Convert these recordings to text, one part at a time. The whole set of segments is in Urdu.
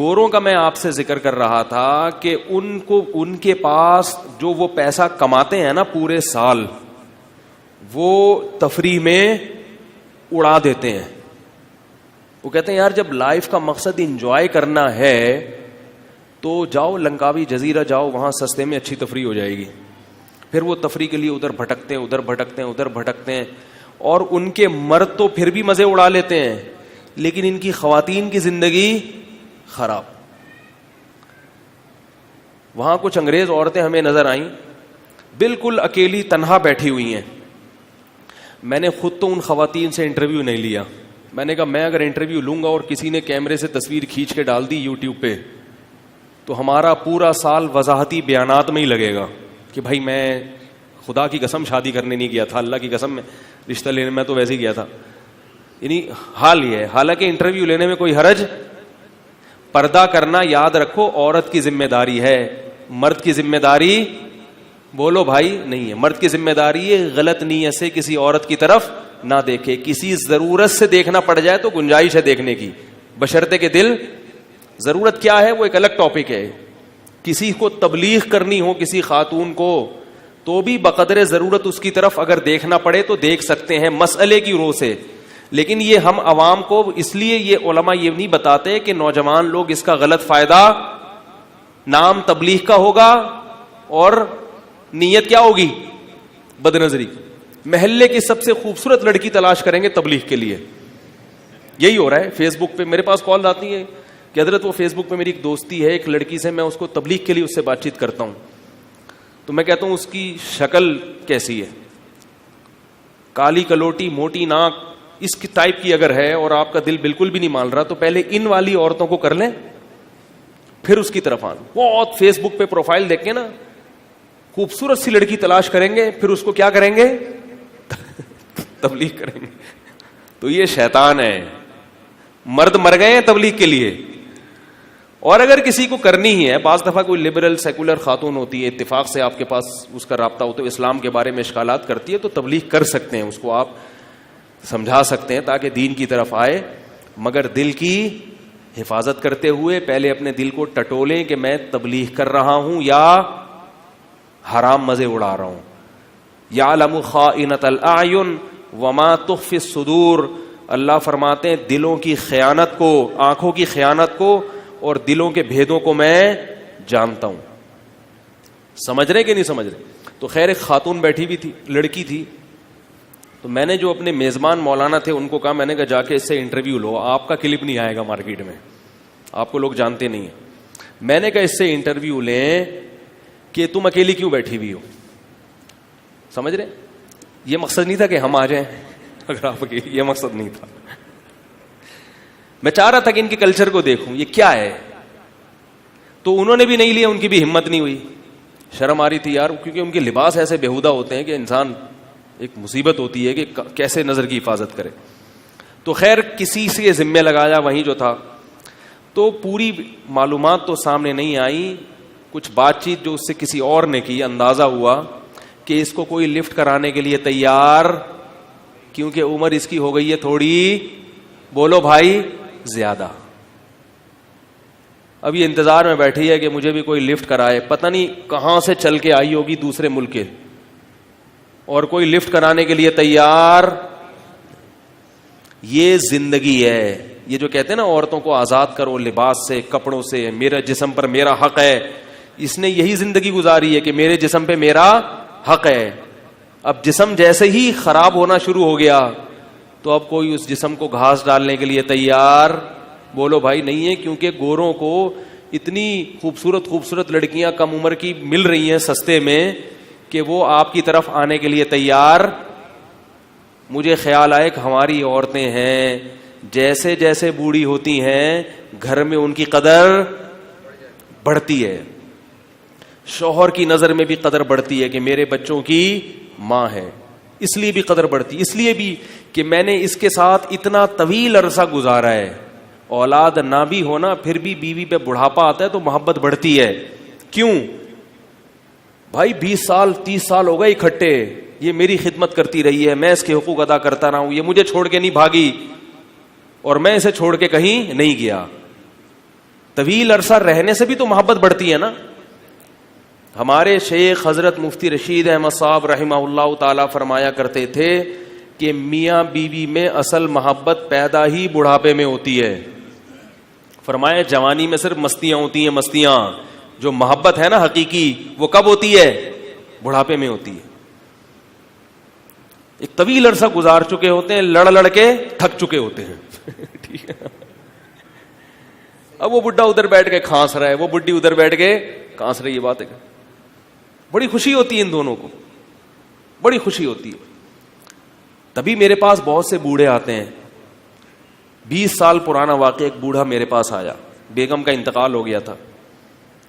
گوروں کا میں آپ سے ذکر کر رہا تھا کہ ان کے پاس جو وہ پیسہ کماتے ہیں نا پورے سال، وہ تفریح میں اڑا دیتے ہیں. وہ کہتے ہیں یار جب لائف کا مقصد انجوائے کرنا ہے تو جاؤ لنکاوی جزیرہ جاؤ، وہاں سستے میں اچھی تفریح ہو جائے گی. پھر وہ تفریح کے لیے ادھر بھٹکتے ہیں اور ان کے مرد تو پھر بھی مزے اڑا لیتے ہیں، لیکن ان کی خواتین کی زندگی خراب. وہاں کچھ انگریز عورتیں ہمیں نظر آئیں، بالکل اکیلی تنہا بیٹھی ہوئی ہیں. میں نے خود تو ان خواتین سے انٹرویو نہیں لیا. میں نے کہا میں اگر انٹرویو لوں گا اور کسی نے کیمرے سے تصویر کھینچ کے ڈال دی یوٹیوب پہ تو ہمارا پورا سال وضاحتی بیانات میں ہی لگے گا کہ بھائی میں خدا کی قسم شادی کرنے نہیں گیا تھا، اللہ کی قسم میں رشتہ لینے میں تو ویسے ہی گیا تھا. یعنی حال یہ ہے. حالانکہ انٹرویو لینے میں کوئی حرج، پردہ کرنا یاد رکھو عورت کی ذمہ داری ہے، مرد کی ذمہ داری بولو بھائی نہیں ہے. مرد کی ذمہ داری ہے غلط نیت سے کسی عورت کی طرف نہ دیکھے. کسی ضرورت سے دیکھنا پڑ جائے تو گنجائش ہے دیکھنے کی، بشرطے کہ دل ضرورت کیا ہے وہ ایک الگ ٹاپک ہے. کسی کو تبلیغ کرنی ہو کسی خاتون کو تو بھی بقدر ضرورت اس کی طرف اگر دیکھنا پڑے تو دیکھ سکتے ہیں مسئلے کی روح سے. لیکن یہ ہم عوام کو اس لیے یہ علماء یہ نہیں بتاتے کہ نوجوان لوگ اس کا غلط فائدہ نام تبلیغ کا ہوگا اور نیت کیا ہوگی بد نظری. محلے کی سب سے خوبصورت لڑکی تلاش کریں گے تبلیغ کے لیے. یہی ہو رہا ہے. فیس بک پہ میرے پاس کال آتی ہے کہ حضرت وہ فیس بک پہ میری ایک دوستی ہے ایک لڑکی سے، میں اس کو تبلیغ کے لیے اس سے بات چیت کرتا ہوں تو میں کہتا ہوں اس کی شکل کیسی ہے، کالی کلوٹی موٹی ناک اس کی ٹائپ کی اگر ہے اور آپ کا دل بالکل بھی نہیں مان رہا تو پہلے ان والی عورتوں کو کر لیں پھر اس کی طرف آنا. بہت فیس بک پہ پروفائل دیکھ کے نا خوبصورت سی لڑکی تلاش کریں گے، پھر اس کو کیا کریں گے تبلیغ کریں گے. تو یہ شیطان ہے. مرد مر گئے ہیں تبلیغ کے لیے. اور اگر کسی کو کرنی ہی ہے، بعض دفعہ کوئی لبرل سیکولر خاتون ہوتی ہے اتفاق سے آپ کے پاس اس کا رابطہ ہو تو اسلام کے بارے میں اشکالات کرتی ہے تو تبلیغ کر سکتے ہیں، اس کو آپ سمجھا سکتے ہیں تاکہ دین کی طرف آئے، مگر دل کی حفاظت کرتے ہوئے پہلے اپنے دل کو ٹٹولیں کہ میں تبلیغ کر رہا ہوں یا حرام مزے اڑا رہا ہوں. یعلم خائنۃ الاعین وما تخفی الصدور. اللہ فرماتے ہیں دلوں کی خیانت کو، آنکھوں کی خیانت کو اور دلوں کے بھیدوں کو میں جانتا ہوں. سمجھ رہے کہ نہیں سمجھ رہے؟ تو خیر ایک خاتون بیٹھی بھی تھی، لڑکی تھی، تو میں نے جو اپنے میزبان مولانا تھے ان کو کہا، میں نے کہا جا کے اس سے انٹرویو لو، آپ کا کلپ نہیں آئے گا مارکیٹ میں، آپ کو لوگ جانتے نہیں ہیں. میں نے کہا اس سے انٹرویو لیں کہ تم اکیلی کیوں بیٹھی ہوئی ہو. سمجھ رہے؟ یہ مقصد نہیں تھا کہ ہم آ جائیں، اگر آپ یہ مقصد نہیں تھا. میں چاہ رہا تھا کہ ان کے کلچر کو دیکھوں یہ کیا ہے. تو انہوں نے بھی نہیں لیا، ان کی بھی ہمت نہیں ہوئی، شرم آ رہی تھی یار، کیونکہ ان کے لباس ایسے بیہودہ ہوتے ہیں کہ انسان ایک مصیبت ہوتی ہے کہ کیسے نظر کی حفاظت کرے. تو خیر کسی سے ذمہ لگایا وہیں جو تھا. تو پوری معلومات تو سامنے نہیں آئی، کچھ بات چیت جو اس سے کسی اور نے کی، اندازہ ہوا کہ اس کو کوئی لفٹ کرانے کے لیے تیار، کیونکہ عمر اس کی ہو گئی ہے تھوڑی، بولو بھائی زیادہ. اب یہ انتظار میں بیٹھی ہے کہ مجھے بھی کوئی لفٹ کرائے. پتہ نہیں کہاں سے چل کے آئی ہوگی دوسرے ملک کے، اور کوئی لفٹ کرانے کے لیے تیار. یہ زندگی ہے. یہ جو کہتے ہیں نا عورتوں کو آزاد کرو لباس سے، کپڑوں سے، میرے جسم پر میرا حق ہے، اس نے یہی زندگی گزاری ہے کہ میرے جسم پہ میرا حق ہے. اب جسم جیسے ہی خراب ہونا شروع ہو گیا تو اب کوئی اس جسم کو گھاس ڈالنے کے لیے تیار بولو بھائی نہیں ہے. کیونکہ گوروں کو اتنی خوبصورت لڑکیاں کم عمر کی مل رہی ہیں سستے میں کہ وہ آپ کی طرف آنے کے لیے تیار. مجھے خیال آئے کہ ہماری عورتیں ہیں جیسے جیسے بوڑھی ہوتی ہیں گھر میں ان کی قدر بڑھتی ہے، شوہر کی نظر میں بھی قدر بڑھتی ہے کہ میرے بچوں کی ماں ہے، اس لیے بھی قدر بڑھتی، اس لیے بھی کہ میں نے اس کے ساتھ اتنا طویل عرصہ گزارا ہے. اولاد نہ بھی ہونا پھر بھی بیوی پہ بڑھاپا آتا ہے تو محبت بڑھتی ہے. کیوں بھائی 20 سال 30 سال ہو گئے اکٹھے، یہ میری خدمت کرتی رہی ہے، میں اس کے حقوق ادا کرتا رہا ہوں، یہ مجھے چھوڑ کے نہیں بھاگی اور میں اسے چھوڑ کے کہیں نہیں گیا. طویل عرصہ رہنے سے بھی تو محبت بڑھتی ہے نا. ہمارے شیخ حضرت مفتی رشید احمد صاحب رحمہ اللہ تعالی فرمایا کرتے تھے کہ میاں بیوی میں اصل محبت پیدا ہی بڑھاپے میں ہوتی ہے. فرمایا جوانی میں صرف مستیاں ہوتی ہیں, مستیاں. جو محبت ہے نا حقیقی, وہ کب ہوتی ہے؟ بڑھاپے میں ہوتی ہے. ایک طویل عرصہ گزار چکے ہوتے ہیں, لڑ لڑ کے تھک چکے ہوتے ہیں. ٹھیک ہے, اب وہ بڈھا ادھر بیٹھ کے کھانس رہا ہے, وہ بڈھی ادھر بیٹھ کے کھانس رہی ہے. بات ہے, بڑی خوشی ہوتی ہے ان دونوں کو, بڑی خوشی ہوتی ہے. تبھی میرے پاس بہت سے بوڑھے آتے ہیں. 20 سال پرانا واقعہ, ایک بوڑھا میرے پاس آیا, بیگم کا انتقال ہو گیا تھا,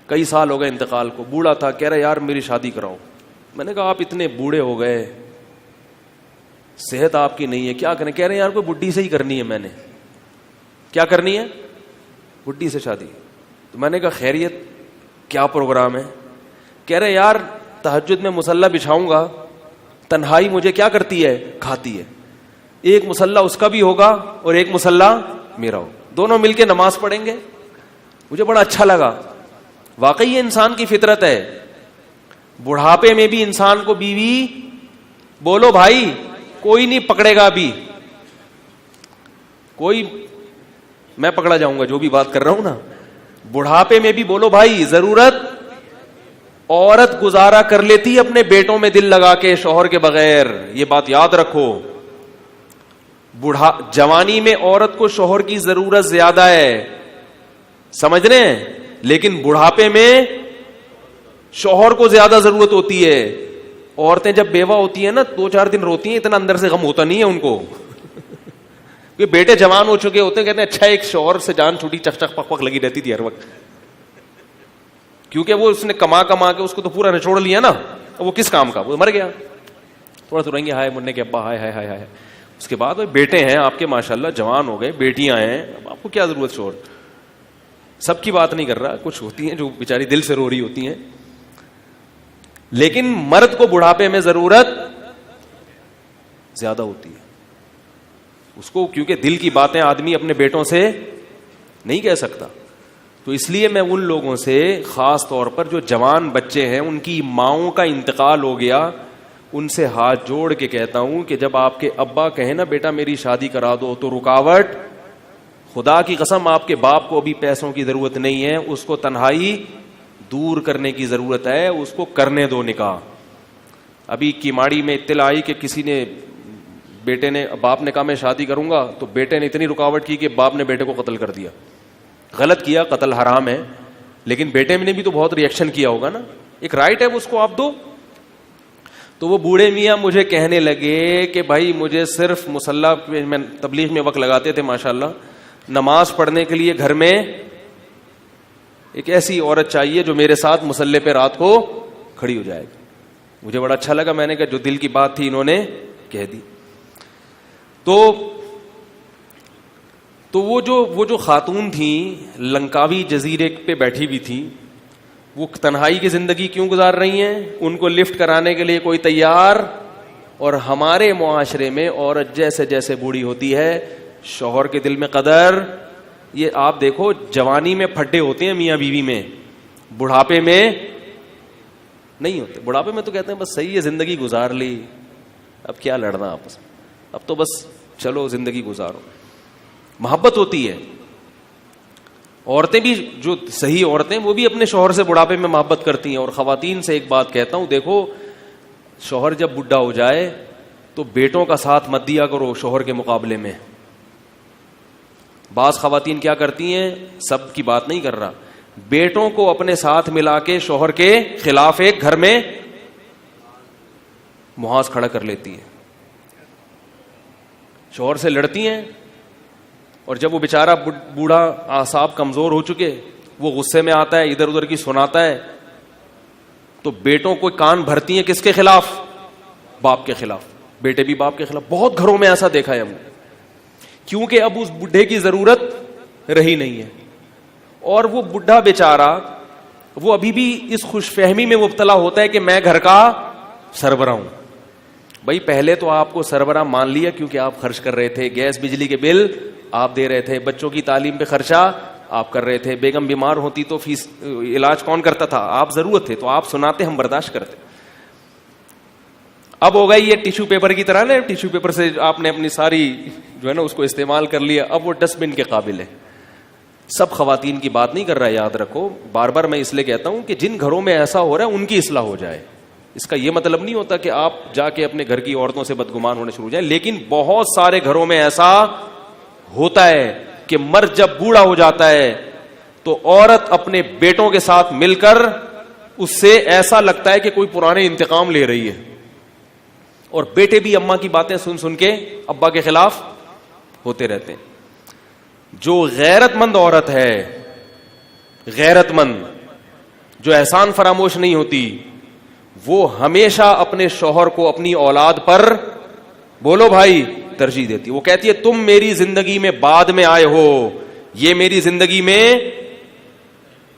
کئی سال ہو گئے انتقال کو. بوڑھا تھا, کہہ رہا یار میری شادی کراؤ. میں نے کہا آپ اتنے بوڑھے ہو گئے, صحت آپ کی نہیں ہے, کیا کریں؟ کہہ رہے ہیں یار کوئی بڈھی سے ہی کرنی ہے. میں نے کیا کرنی ہے؟ بڈھی سے شادی. تو میں نے کہا خیریت, کیا پروگرام ہے؟ کہہ رہے یار تہجد میں مصلی بچھاؤں گا, تنہائی مجھے کیا کرتی ہے؟ کھاتی ہے. ایک مصلی اس کا بھی ہوگا اور ایک مصلی میرا ہو, دونوں مل کے نماز پڑھیں گے. مجھے بڑا اچھا لگا. واقعی یہ انسان کی فطرت ہے. بڑھاپے میں بھی انسان کو بیوی, بولو بھائی کوئی نہیں پکڑے گا ابھی, کوئی, میں پکڑا جاؤں گا جو بھی بات کر رہا ہوں نا. بڑھاپے میں بھی بولو بھائی, ضرورت عورت گزارا کر لیتی اپنے بیٹوں میں دل لگا کے, شوہر کے بغیر. یہ بات یاد رکھو. جوانی میں عورت کو شوہر کی ضرورت زیادہ ہے, سمجھ رہے ہیں, لیکن بڑھاپے میں شوہر کو زیادہ ضرورت ہوتی ہے. عورتیں جب بیوہ ہوتی ہیں نا 2-4 دن روتی ہیں, اتنا اندر سے غم ہوتا نہیں ہے ان کو. کہ بیٹے جوان ہو چکے ہوتے ہیں, کہتے ہیں اچھا ایک شوہر سے جان چھوٹی, چک چک پک پک لگی رہتی تھی ہر وقت, کیونکہ وہ اس نے کما کے اس کو تو پورا نچوڑ لیا نا, وہ کس کام کا, وہ مر گیا. تھوڑا تو رہیں گے ہائے مرنے کے ابا, ہائے ہائے ہائے ہائے. اس کے بعد بیٹے ہیں آپ کے ماشاءاللہ جوان ہو گئے, بیٹیاں ہیں, اب آپ کو کیا ضرورت شوہر. سب کی بات نہیں کر رہا, کچھ ہوتی ہیں جو بیچاری دل سے رو رہی ہوتی ہیں. لیکن مرد کو بڑھاپے میں ضرورت زیادہ ہوتی ہے اس کو, کیونکہ دل کی باتیں آدمی اپنے بیٹوں سے نہیں کہہ سکتا. تو اس لیے میں ان لوگوں سے خاص طور پر جو جوان بچے ہیں, ان کی ماؤں کا انتقال ہو گیا, ان سے ہاتھ جوڑ کے کہتا ہوں کہ جب آپ کے ابا کہیں نا بیٹا میری شادی کرا دو, تو رکاوٹ, خدا کی قسم آپ کے باپ کو ابھی پیسوں کی ضرورت نہیں ہے, اس کو تنہائی دور کرنے کی ضرورت ہے, اس کو کرنے دو نکاح. ابھی کیماڑی میں اطلاع آئی کہ کسی نے, بیٹے نے, باپ نے کہا میں شادی کروں گا, تو بیٹے نے اتنی رکاوٹ کی کہ باپ نے بیٹے کو قتل کر دیا. غلط کیا, قتل حرام ہے, لیکن بیٹے نے بھی تو بہت ریئیکشن کیا ہوگا نا, ایک رائٹ ہے اس کو آپ دو. تو وہ بوڑھے میاں مجھے کہنے لگے کہ بھائی مجھے صرف مصلی میں تبلیغ میں وقت لگاتے تھے ماشاءاللہ, نماز پڑھنے کے لیے گھر میں ایک ایسی عورت چاہیے جو میرے ساتھ مصلی پہ رات کو کھڑی ہو جائے گی. مجھے بڑا اچھا لگا, میں نے کہا جو دل کی بات تھی انہوں نے کہہ دی. تو وہ جو خاتون تھیں لنکاوی جزیرے پہ بیٹھی ہوئی تھی, وہ تنہائی کی زندگی کیوں گزار رہی ہیں؟ ان کو لفٹ کرانے کے لیے کوئی تیار. اور ہمارے معاشرے میں عورت جیسے جیسے بوڑھی ہوتی ہے, شوہر کے دل میں قدر, یہ آپ دیکھو جوانی میں پھڈے ہوتے ہیں میاں بیوی میں, بڑھاپے میں نہیں ہوتے. بڑھاپے میں تو کہتے ہیں بس صحیح ہے زندگی گزار لی, اب کیا لڑنا آپس میں, اب تو بس چلو زندگی گزارو. محبت ہوتی ہے. عورتیں بھی, جو صحیح عورتیں, وہ بھی اپنے شوہر سے بڑھاپے میں محبت کرتی ہیں. اور خواتین سے ایک بات کہتا ہوں, دیکھو شوہر جب بڈھا ہو جائے تو بیٹوں کا ساتھ مت دیا کرو شوہر کے مقابلے میں. بعض خواتین کیا کرتی ہیں, سب کی بات نہیں کر رہا, بیٹوں کو اپنے ساتھ ملا کے شوہر کے خلاف ایک گھر میں محاذ کھڑا کر لیتی ہیں, شوہر سے لڑتی ہیں, اور جب وہ بیچارہ بوڑھا اعصاب کمزور ہو چکے, وہ غصے میں آتا ہے, ادھر ادھر کی سناتا ہے, تو بیٹوں کو کان بھرتی ہیں کس کے خلاف؟ باپ کے خلاف. بیٹے بھی باپ کے خلاف. بہت گھروں میں ایسا دیکھا ہے ہم نے, کیونکہ اب اس بڈھے کی ضرورت رہی نہیں ہے. اور وہ بڈھا بیچارہ وہ ابھی بھی اس خوش فہمی میں مبتلا ہوتا ہے کہ میں گھر کا سربراہ ہوں. بھائی پہلے تو آپ کو سربراہ مان لیا کیونکہ آپ خرچ کر رہے تھے, گیس بجلی کے بل آپ دے رہے تھے, بچوں کی تعلیم پہ خرچہ آپ کر رہے تھے. بیگم بیمار ہوتی تو فیس علاج کون کرتا تھا؟ آپ. ضرورت تھے تو آپ سناتے, ہم برداشت کرتے. اب ہو گئی یہ ٹیشو پیپر کی طرح نا, ٹیشو پیپر سے آپ نے اپنی ساری جو ہے نا اس کو استعمال کر لیا, اب وہ ڈسٹ بن کے قابل ہے. سب خواتین کی بات نہیں کر رہا, یاد رکھو. بار بار میں اس لیے کہتا ہوں کہ جن گھروں میں ایسا ہو رہا ہے ان کی اصلاح ہو جائے. اس کا یہ مطلب نہیں ہوتا کہ آپ جا کے اپنے گھر کی عورتوں سے بدگمان ہونے شروع ہو جائیں, لیکن بہت سارے گھروں میں ایسا ہوتا ہے کہ مرد جب بوڑھا ہو جاتا ہے تو عورت اپنے بیٹوں کے ساتھ مل کر اس سے ایسا لگتا ہے کہ کوئی پرانے انتقام لے رہی ہے, اور بیٹے بھی اماں کی باتیں سن سن کے ابا کے خلاف ہوتے رہتے ہیں. جو غیرت مند عورت ہے, غیرت مند جو احسان فراموش نہیں ہوتی, وہ ہمیشہ اپنے شوہر کو اپنی اولاد پر, بولو بھائی, ترجیح دیتی. وہ کہتی ہے تم میری زندگی میں بعد میں آئے ہو, یہ میری زندگی میں,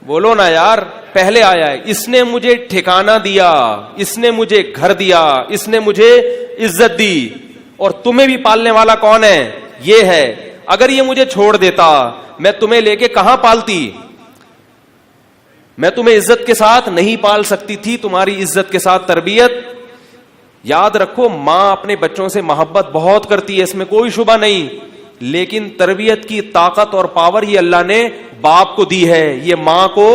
بولو نا یار, پہلے آیا ہے. اس نے مجھے ٹھکانہ دیا, اس نے مجھے گھر دیا, اس نے مجھے عزت دی, اور تمہیں بھی پالنے والا کون ہے؟ یہ ہے. اگر یہ مجھے چھوڑ دیتا میں تمہیں لے کے کہاں پالتی؟ میں تمہیں عزت کے ساتھ نہیں پال سکتی تھی, تمہاری عزت کے ساتھ تربیت. یاد رکھو, ماں اپنے بچوں سے محبت بہت کرتی ہے, اس میں کوئی شبہ نہیں, لیکن تربیت کی طاقت اور پاور یہ اللہ نے باپ کو دی ہے, یہ ماں کو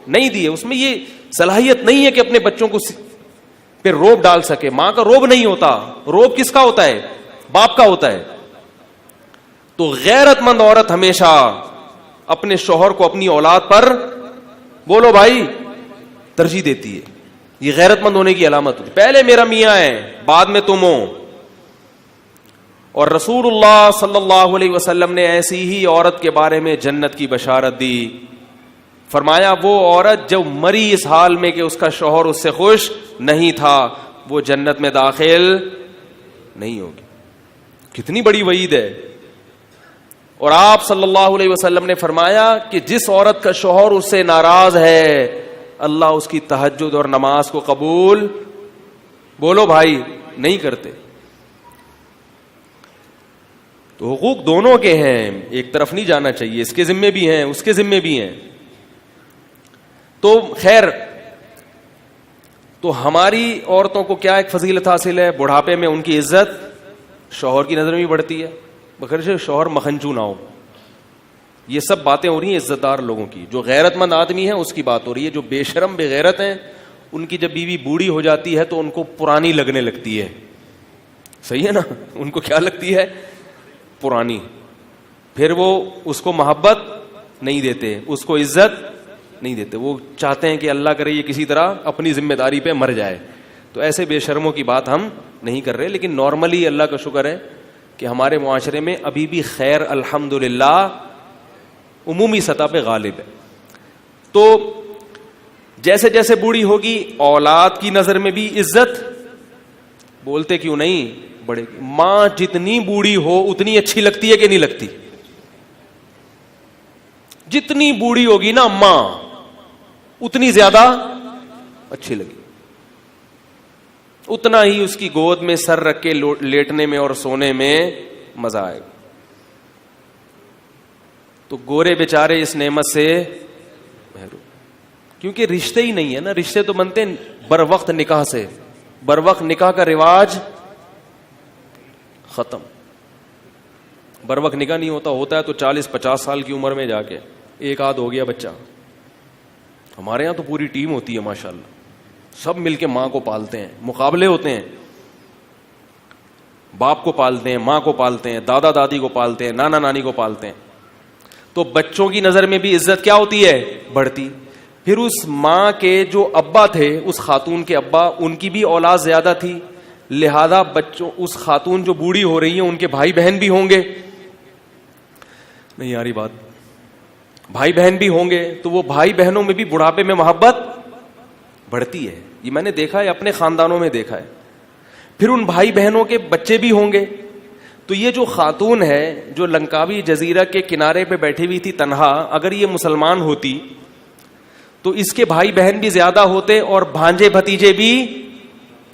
نہیں دی ہے. اس میں یہ صلاحیت نہیں ہے کہ اپنے بچوں کو پہ روب ڈال سکے. ماں کا روب نہیں ہوتا, روب کس کا ہوتا ہے؟ باپ کا ہوتا ہے. تو غیرت مند عورت ہمیشہ اپنے شوہر کو اپنی اولاد پر, بولو بھائی, ترجیح دیتی ہے. یہ غیرت مند ہونے کی علامت ہوتی ہے. پہلے میرا میاں ہے, بعد میں تم ہو. اور رسول اللہ صلی اللہ علیہ وسلم نے ایسی ہی عورت کے بارے میں جنت کی بشارت دی. فرمایا وہ عورت جو مری اس حال میں کہ اس کا شوہر اس سے خوش نہیں تھا, وہ جنت میں داخل نہیں ہوگی. کتنی بڑی وعید ہے. اور آپ صلی اللہ علیہ وسلم نے فرمایا کہ جس عورت کا شوہر اس سے ناراض ہے, اللہ اس کی تہجد اور نماز کو قبول, بولو بھائی, نہیں کرتے. تو حقوق دونوں کے ہیں, ایک طرف نہیں جانا چاہیے. اس کے ذمے بھی ہیں, اس کے ذمے بھی ہیں. تو خیر, تو ہماری عورتوں کو کیا ایک فضیلت حاصل ہے؟ بڑھاپے میں ان کی عزت شوہر کی نظر میں بھی بڑھتی ہے, بغیر سے شوہر مکھنچو نہ ہو. یہ سب باتیں ہو رہی ہیں عزت دار لوگوں کی. جو غیرت مند آدمی ہے اس کی بات ہو رہی ہے. جو بے شرم بے غیرت ہیں ان کی جب بیوی بوڑھی ہو جاتی ہے تو ان کو پرانی لگنے لگتی ہے. صحیح ہے نا, ان کو کیا لگتی ہے؟ پرانی. پھر وہ اس کو محبت نہیں دیتے, اس کو عزت نہیں دیتے. وہ چاہتے ہیں کہ اللہ کرے یہ کسی طرح اپنی ذمہ داری پہ مر جائے. تو ایسے بے شرموں کی بات ہم نہیں کر رہے, لیکن نارملی اللہ کا شکر ہے کہ ہمارے معاشرے میں ابھی بھی خیر الحمدللہ عمومی سطح پہ غالب ہے. تو جیسے جیسے بوڑھی ہوگی اولاد کی نظر میں بھی عزت, بولتے کیوں نہیں, بڑے. ماں جتنی بوڑھی ہو اتنی اچھی لگتی ہے کہ نہیں لگتی؟ جتنی بوڑھی ہوگی نا ماں اتنی زیادہ اچھی لگی, اتنا ہی اس کی گود میں سر رکھ کے لیٹنے میں اور سونے میں مزہ آئے گا. تو گورے بیچارے اس نعمت سے محروم, کیونکہ رشتے ہی نہیں ہے نا. رشتے تو بنتے ہیں بر وقت نکاح سے, بر وقت نکاح کا رواج ختم. بر وقت نکاح نہیں ہوتا ہے تو 40-50 سال کی عمر میں جا کے ایک آدھ ہو گیا بچہ. ہمارے یہاں تو پوری ٹیم ہوتی ہے ماشاءاللہ, سب مل کے ماں کو پالتے ہیں, مقابلے ہوتے ہیں, باپ کو پالتے ہیں, ماں کو پالتے ہیں, دادا دادی کو پالتے ہیں, نانا نانی کو پالتے ہیں. تو بچوں کی نظر میں بھی عزت کیا ہوتی ہے؟ بڑھتی. پھر اس ماں کے جو ابا تھے, اس خاتون کے ابا, ان کی بھی اولاد زیادہ تھی, لہذا بچوں, اس خاتون جو بوڑھی ہو رہی ہیں ان کے بھائی بہن بھی ہوں گے, نہیں یاری بات, بھائی بہن بھی ہوں گے, تو وہ بھائی بہنوں میں بھی بڑھاپے میں محبت بڑھتی ہے. یہ میں نے دیکھا ہے, اپنے خاندانوں میں دیکھا ہے. پھر ان بھائی بہنوں کے بچے بھی ہوں گے. تو یہ جو خاتون ہے جو لنکاوی جزیرہ کے کنارے پہ بیٹھی ہوئی تھی تنہا, اگر یہ مسلمان ہوتی تو اس کے بھائی بہن بھی زیادہ ہوتے اور بھانجے بھتیجے بھی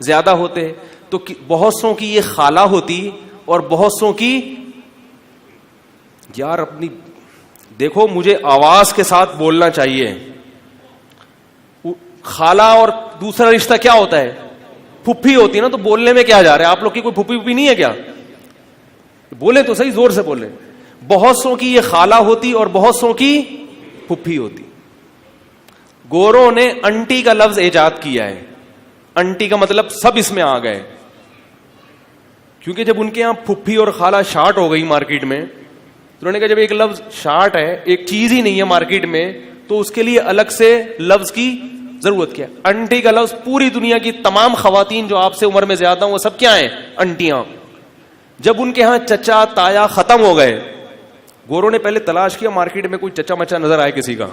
زیادہ ہوتے. تو بہت سوں کی یہ خالہ ہوتی اور بہت سوں کی, یار اپنی دیکھو مجھے آواز کے ساتھ بولنا چاہیے. خالہ اور دوسرا رشتہ کیا ہوتا ہے؟ پھپھی ہوتی ہے نا. تو بولنے میں کیا جا رہا ہے؟ آپ لوگ کی کوئی پھپھی نہیں ہے کیا؟ بولے تو صحیح, زور سے بولے. بہت سو کی یہ خالہ ہوتی اور بہت سو کی پھپھی ہوتی. گوروں نے انٹی کا لفظ ایجاد کیا ہے. انٹی کا مطلب سب اس میں آ گئے, کیونکہ جب ان کے یہاں پھپھی اور خالہ شارٹ ہو گئی مارکیٹ میں, تو انہوں نے کہا جب ایک لفظ شارٹ ہے, ایک چیز ہی نہیں ہے مارکیٹ میں, تو اس کے لیے الگ سے لفظ کی ضرورت کیا. انٹی کا لفظ پوری دنیا کی تمام خواتین جو آپ سے عمر میں زیادہ ہوں وہ سب کیا ہیں؟ انٹیاں. جب ان کے ہاں چچا تایا ختم ہو گئے, گوروں نے پہلے تلاش کیا مارکیٹ میں کوئی چچا مچا نظر آئے کسی کا.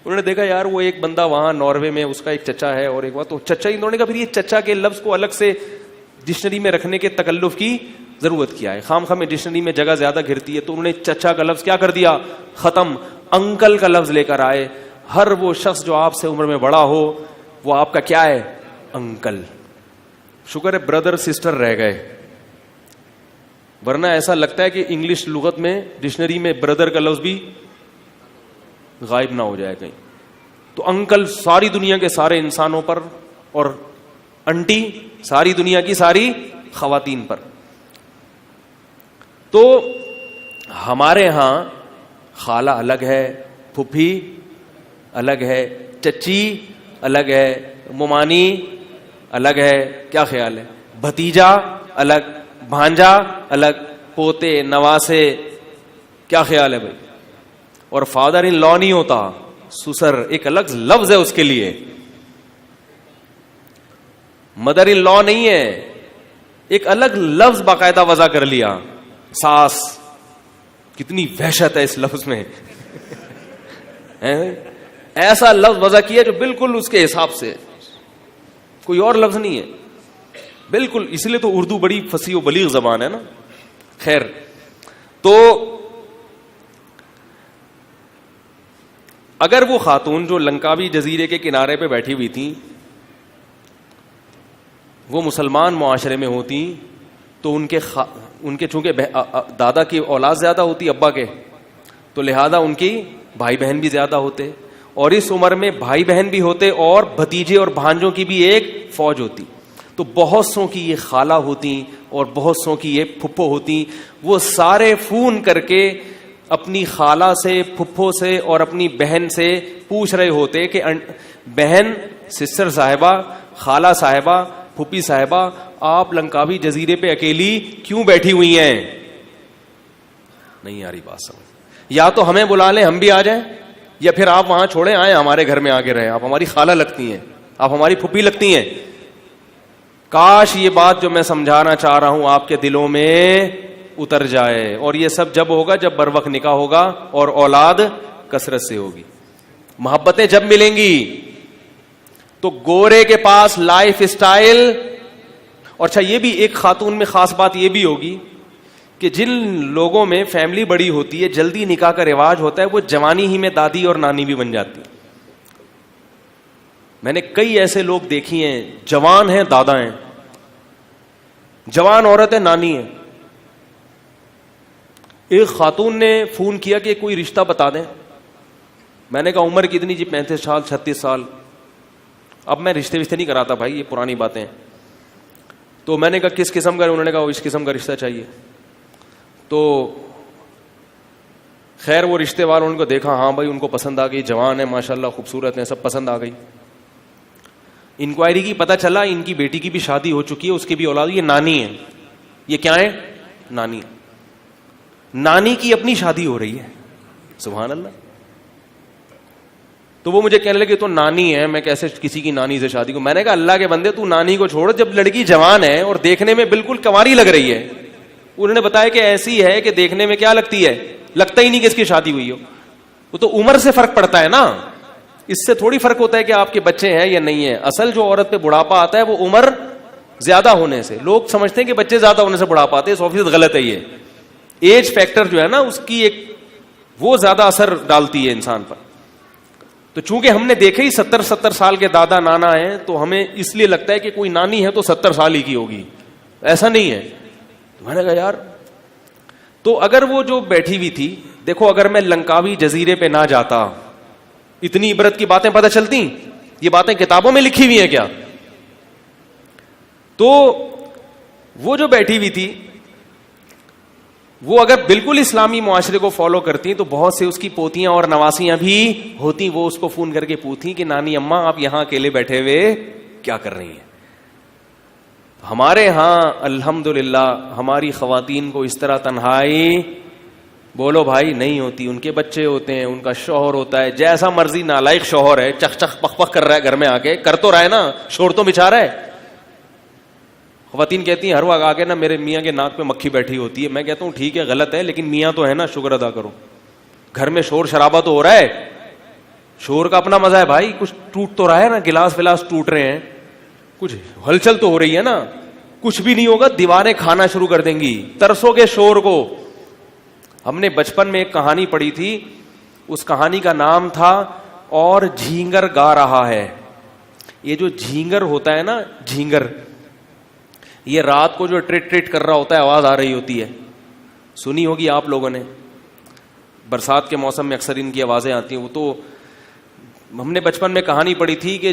انہوں نے دیکھا یار وہ ایک بندہ وہاں ناروے میں اس کا ایک چچا ہے اور ایک وہاں, تو چچا ہی. انہوں نے کہا پھر یہ چچا کے لفظ کو الگ سے ڈکشنری میں رکھنے کے تکلف کی ضرورت کیا ہے؟ خام خواہ میں ڈکشنری میں جگہ زیادہ گھرتی ہے, تو انہوں نے چچا کا لفظ کیا کر دیا؟ ختم. انکل کا لفظ لے کر آئے. ہر وہ شخص جو آپ سے عمر میں بڑا ہو وہ آپ کا کیا ہے؟ انکل. شکر ہے بردر سسٹر رہ گئے, ورنہ ایسا لگتا ہے کہ انگلش لغت میں ڈکشنری میں بردر کا لفظ بھی غائب نہ ہو جائے کہیں. تو انکل ساری دنیا کے سارے انسانوں پر, اور انٹی ساری دنیا کی ساری خواتین پر. تو ہمارے ہاں خالہ الگ ہے, پھپھی الگ ہے, چچی الگ ہے, ممانی الگ ہے, کیا خیال ہے؟ بھتیجا الگ, بھانجا الگ, پوتے نواسے, کیا خیال ہے بھائی؟ اور فادر ان لا نہیں ہوتا, سسر ایک الگ لفظ ہے اس کے لیے. مدر ان لا نہیں ہے, ایک الگ لفظ باقاعدہ وضع کر لیا. ساس, کتنی وحشت ہے اس لفظ میں. ایسا لفظ وضع کیا جو بالکل اس کے حساب سے, کوئی اور لفظ نہیں ہے بالکل. اس لیے تو اردو بڑی فصیح و بلیغ زبان ہے نا. خیر, تو اگر وہ خاتون جو لنکاوی جزیرے کے کنارے پہ بیٹھی ہوئی تھی وہ مسلمان معاشرے میں ہوتی, تو ان کے چونکہ دادا کی اولاد زیادہ ہوتی ابا کے, تو لہذا ان کی بھائی بہن بھی زیادہ ہوتے, اور اس عمر میں بھائی بہن بھی ہوتے اور بھتیجے اور بھانجوں کی بھی ایک فوج ہوتی. تو بہت سو کی یہ خالہ ہوتی اور بہت سو کی یہ پھپھو ہوتی. وہ سارے فون کر کے اپنی خالہ سے, پھپھو سے اور اپنی بہن سے پوچھ رہے ہوتے کہ بہن, سسٹر صاحبہ, خالہ صاحبہ, پھپھی صاحبہ, آپ لنکاوی جزیرے پہ اکیلی کیوں بیٹھی ہوئی ہیں؟ نہیں آ رہی بات سمجھ. یا تو ہمیں بلا لیں ہم بھی آ جائیں, یا پھر آپ وہاں چھوڑیں, آئیں ہمارے گھر میں آ کے رہیں. آپ ہماری خالہ لگتی ہیں, آپ ہماری پھپھی لگتی ہیں. کاش یہ بات جو میں سمجھانا چاہ رہا ہوں آپ کے دلوں میں اتر جائے. اور یہ سب جب ہوگا جب بر وقت نکاح ہوگا اور اولاد کثرت سے ہوگی. محبتیں جب ملیں گی تو گورے کے پاس لائف اسٹائل. اور اچھا یہ بھی ایک خاتون میں خاص بات یہ بھی ہوگی کہ جن لوگوں میں فیملی بڑی ہوتی ہے, جلدی نکاح کا رواج ہوتا ہے, وہ جوانی ہی میں دادی اور نانی بھی بن جاتی. میں نے کئی ایسے لوگ دیکھی ہیں, جوان ہیں دادا ہیں, جوان عورت ہے نانی ہے. ایک خاتون نے فون کیا کہ کوئی رشتہ بتا دیں. میں نے کہا عمر کتنی؟ جی 35 سال 36 سال. اب میں رشتے نہیں کراتا بھائی, یہ پرانی باتیں. تو میں نے کہا کس قسم کا؟ انہوں نے کہا اس قسم کا رشتہ چاہیے. تو خیر وہ رشتے والوں ان کو دیکھا, ہاں بھائی ان کو پسند آ گئی, جوان ہے ماشاءاللہ, خوبصورت ہیں, سب پسند آ گئی. انکوائری کی, پتہ چلا ان کی بیٹی کی بھی شادی ہو چکی ہے, اس کی بھی اولاد. یہ نانی ہے. یہ کیا ہے؟ نانی. نانی کی اپنی شادی ہو رہی ہے, سبحان اللہ. تو وہ مجھے کہنے لگے تو نانی ہے, میں کیسے کسی کی نانی سے شادی کو. میں نے کہا اللہ کے بندے تو نانی کو چھوڑ, جب لڑکی جوان ہے اور دیکھنے میں بالکل کنواری لگ رہی ہے. انہوں نے بتایا کہ ایسی ہے کہ دیکھنے میں کیا لگتی ہے, لگتا ہی نہیں کہ اس کی شادی ہوئی ہو. وہ تو عمر سے فرق پڑتا ہے نا, اس سے تھوڑی فرق ہوتا ہے کہ آپ کے بچے ہیں یا نہیں ہیں. اصل جو عورت پہ بڑھاپا آتا ہے وہ عمر زیادہ ہونے سے. لوگ سمجھتے ہیں کہ بچے زیادہ ہونے سے بڑھاپا آتے ہیں, 100% غلط ہے. یہ ایج فیکٹر جو ہے نا اس کی ایک وہ زیادہ اثر ڈالتی ہے انسان پر. تو چونکہ ہم نے دیکھے ہی 70 سال کے دادا نانا ہیں, تو ہمیں اس لیے لگتا ہے کہ کوئی نانی ہے تو 70 سال ہی کی ہوگی. ایسا نہیں ہے. میں نے کہا یار تو اگر وہ جو بیٹھی ہوئی تھی, دیکھو اگر میں لنکاوی جزیرے پہ نہ جاتا, اتنی عبرت کی باتیں پتہ چلتی, یہ باتیں کتابوں میں لکھی ہوئی ہیں کیا؟ تو وہ جو بیٹھی ہوئی تھی وہ اگر بالکل اسلامی معاشرے کو فالو کرتی تو بہت سے اس کی پوتیاں اور نواسیاں بھی ہوتی, وہ اس کو فون کر کے پوچھتی کہ نانی اماں آپ یہاں اکیلے بیٹھے ہوئے کیا کر رہی ہیں. ہمارے ہاں الحمدللہ ہماری خواتین کو اس طرح تنہائی بولو بھائی نہیں ہوتی, ان کے بچے ہوتے ہیں, ان کا شوہر ہوتا ہے, جیسا مرضی نالائق شوہر ہے, چخ چخ پخ پخ کر رہا ہے گھر میں آ کے, کر تو رہا ہے نا, شور تو مچا رہا ہے. خواتین کہتی ہیں ہر وقت آ کے نا میرے میاں کے ناک پہ مکھی بیٹھی ہوتی ہے. میں کہتا ہوں ٹھیک ہے غلط ہے, لیکن میاں تو ہے نا, شکر ادا کرو. گھر میں شور شرابہ تو ہو رہا ہے, شور کا اپنا مزہ ہے بھائی, کچھ ٹوٹ تو رہا ہے نا, گلاس ولاس ٹوٹ رہے ہیں, کچھ ہلچل تو ہو رہی ہے نا. کچھ بھی نہیں ہوگا, دیواریں کھانا شروع کر دیں گی, ترسو گے شور کو. ہم نے بچپن میں ایک کہانی پڑھی تھی, اس کہانی کا نام تھا اور جھینگر گا رہا ہے. یہ جو جھینگر ہوتا ہے نا, جھینگر, یہ رات کو جو ٹریٹ ٹریٹ کر رہا ہوتا ہے, آواز آ رہی ہوتی ہے, سنی ہوگی آپ لوگوں نے. برسات کے موسم میں اکثر ان کی آوازیں آتی ہیں. وہ تو ہم نے بچپن میں کہانی پڑھی تھی کہ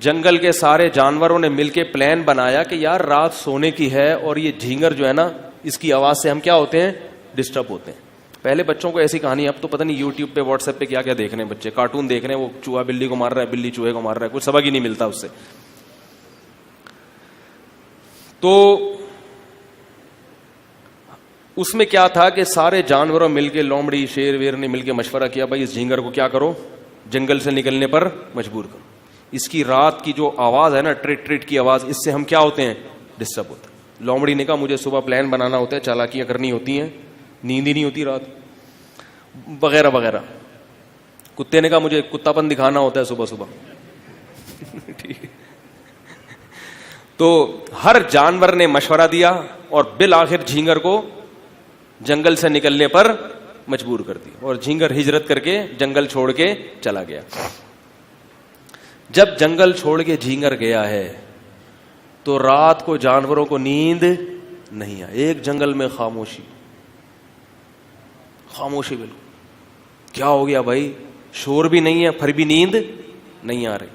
جنگل کے سارے جانوروں نے مل کے پلان بنایا کہ یار رات سونے کی ہے اور یہ جھینگر جو ہے نا اس کی آواز سے ہم کیا ہوتے ہیں, ڈسٹرب ہوتے ہیں. پہلے بچوں کو ایسی کہانی, اب تو پتہ نہیں یوٹیوب پہ واٹس ایپ پہ کیا کیا دیکھ رہے ہیں بچے, کارٹون دیکھ رہے ہیں, وہ چوہا بلی کو مار رہا ہے, بلی چوہے کو مار رہا ہے, کچھ سبق ہی نہیں ملتا اس سے. تو اس میں کیا تھا کہ سارے جانوروں مل کے, لومڑی شیر ویر نے مل کے مشورہ کیا بھائی اس جھینگر کو کیا کرو, جنگل سے نکلنے پر مجبور کرو. اس کی رات کی جو آواز ہے نا, ٹریٹ ٹریٹ کی آواز, اس سے ہم کیا ہوتے ہیں, ڈسٹرب ہوتے ہیں. لومڑی نے کہا مجھے صبح پلان بنانا ہوتا ہے, چالاکیاں کرنی ہوتی ہیں, نیند ہی نہیں ہوتی رات, وغیرہ وغیرہ. کتے نے کہا مجھے کتا پن دکھانا ہوتا ہے صبح صبح. ٹھیک ہے. تو ہر جانور نے مشورہ دیا اور بالآخر جھینگر کو جنگل سے نکلنے پر مجبور کر دیا, اور جھینگر ہجرت کر کے جنگل چھوڑ کے چلا گیا. جب جنگل چھوڑ کے جھینگر گیا ہے تو رات کو جانوروں کو نیند نہیں آئی. ایک جنگل میں خاموشی, خاموشی بالکل. کیا ہو گیا بھائی, شور بھی نہیں ہے پھر بھی نیند نہیں آ رہی.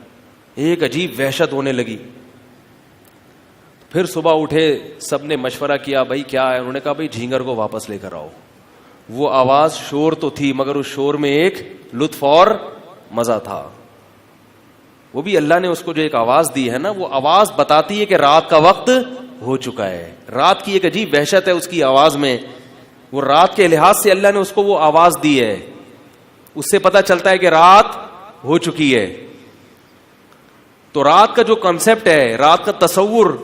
ایک عجیب وحشت ہونے لگی. پھر صبح اٹھے, سب نے مشورہ کیا بھائی کیا ہے. انہوں نے کہا بھائی جھینگر کو واپس لے کر آؤ. وہ آواز شور تو تھی مگر اس شور میں ایک لطف اور مزہ تھا. وہ بھی اللہ نے اس کو جو ایک آواز دی ہے نا, وہ آواز بتاتی ہے کہ رات کا وقت ہو چکا ہے. رات کی ایک عجیب وحشت ہے اس کی آواز میں. وہ رات کے لحاظ سے اللہ نے اس کو وہ آواز دی ہے, اس سے پتہ چلتا ہے کہ رات ہو چکی ہے. تو رات کا جو کنسپٹ ہے, رات کا تصور,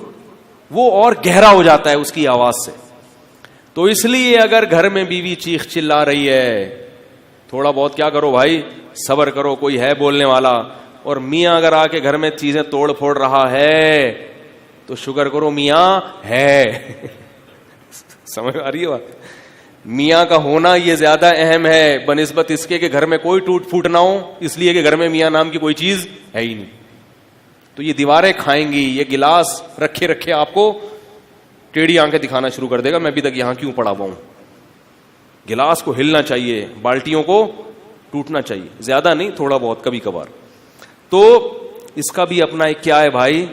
وہ اور گہرا ہو جاتا ہے اس کی آواز سے. تو اس لیے اگر گھر میں بیوی چیخ چلا رہی ہے, تھوڑا بہت کیا کرو بھائی, صبر کرو, کوئی ہے بولنے والا. اور میاں اگر آ کے گھر میں چیزیں توڑ پھوڑ رہا ہے تو شکر کرو میاں ہے. سمجھ آ رہی ہے بات؟ میاں کا ہونا یہ زیادہ اہم ہے بنسبت اس کے کہ گھر میں کوئی ٹوٹ پھوٹ نہ ہو, اس لیے کہ گھر میں میاں نام کی کوئی چیز ہے ہی نہیں. تو یہ دیواریں کھائیں گی, یہ گلاس رکھے رکھے آپ کو ٹیڑھی آنکھیں دکھانا شروع کر دے گا, میں ابھی تک یہاں کیوں پڑا ہوا ہوں. گلاس کو ہلنا چاہیے, بالٹیوں کو ٹوٹنا چاہیے, زیادہ نہیں, تھوڑا بہت کبھی کبھار. تو اس کا بھی اپنا ایک کیا ہے بھائی,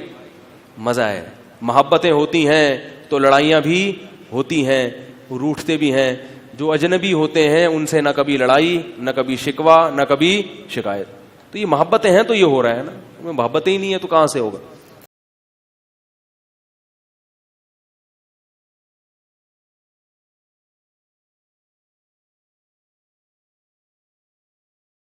مزہ ہے. محبتیں ہوتی ہیں تو لڑائیاں بھی ہوتی ہیں, روٹھتے بھی ہیں. جو اجنبی ہوتے ہیں ان سے نہ کبھی لڑائی, نہ کبھی شکوہ, نہ کبھی شکایت. تو یہ محبتیں ہیں تو یہ ہو رہا ہے نا, محبتیں ہی نہیں ہے تو کہاں سے ہوگا.